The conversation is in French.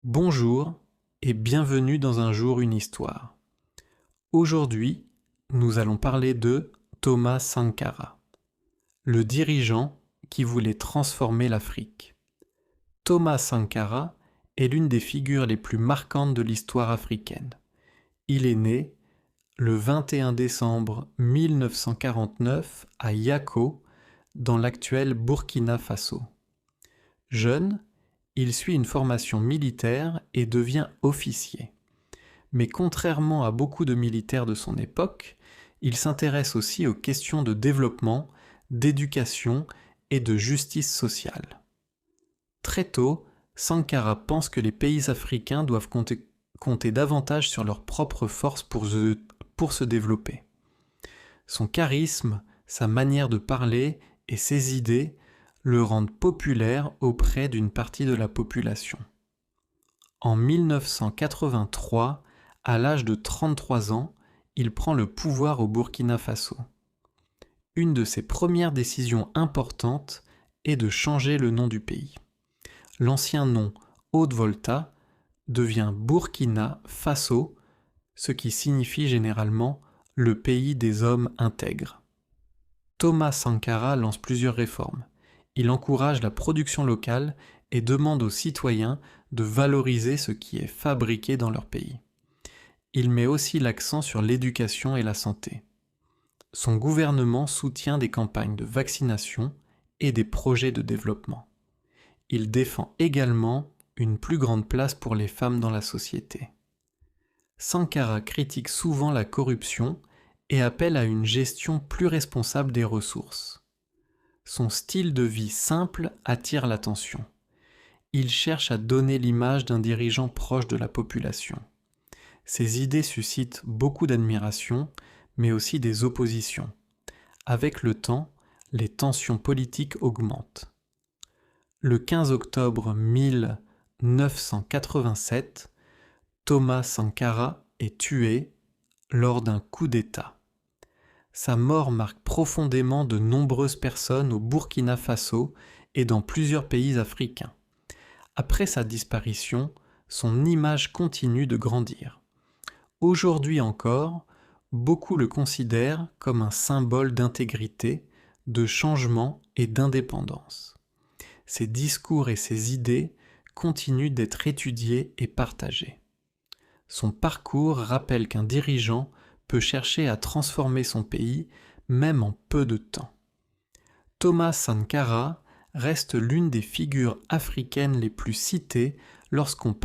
Bonjour et bienvenue dans Un jour une histoire. Aujourd'hui, nous allons parler de Thomas Sankara, le dirigeant qui voulait transformer l'Afrique. Thomas Sankara est l'une des figures les plus marquantes de l'histoire africaine. Il est né le 21 décembre 1949 à Yako, dans l'actuel Burkina Faso. Jeune, il suit une formation militaire et devient officier. Mais contrairement à beaucoup de militaires de son époque, il s'intéresse aussi aux questions de développement, d'éducation et de justice sociale. Très tôt, Sankara pense que les pays africains doivent compter davantage sur leurs propres forces pour se développer. Son charisme, sa manière de parler et ses idées le rendent populaire auprès d'une partie de la population. En 1983, à l'âge de 33 ans, il prend le pouvoir au Burkina Faso. Une de ses premières décisions importantes est de changer le nom du pays. L'ancien nom Haute-Volta devient Burkina Faso, ce qui signifie généralement le pays des hommes intègres. Thomas Sankara lance plusieurs réformes. Il encourage la production locale et demande aux citoyens de valoriser ce qui est fabriqué dans leur pays. Il met aussi l'accent sur l'éducation et la santé. Son gouvernement soutient des campagnes de vaccination et des projets de développement. Il défend également une plus grande place pour les femmes dans la société. Sankara critique souvent la corruption et appelle à une gestion plus responsable des ressources. Son style de vie simple attire l'attention. Il cherche à donner l'image d'un dirigeant proche de la population. Ses idées suscitent beaucoup d'admiration, mais aussi des oppositions. Avec le temps, les tensions politiques augmentent. Le 15 octobre 1987, Thomas Sankara est tué lors d'un coup d'État. Sa mort marque profondément de nombreuses personnes au Burkina Faso et dans plusieurs pays africains. Après sa disparition, son image continue de grandir. Aujourd'hui encore, beaucoup le considèrent comme un symbole d'intégrité, de changement et d'indépendance. Ses discours et ses idées continuent d'être étudiés et partagés. Son parcours rappelle qu'un dirigeant peut chercher à transformer son pays, même en peu de temps. Thomas Sankara reste l'une des figures africaines les plus citées lorsqu'on parle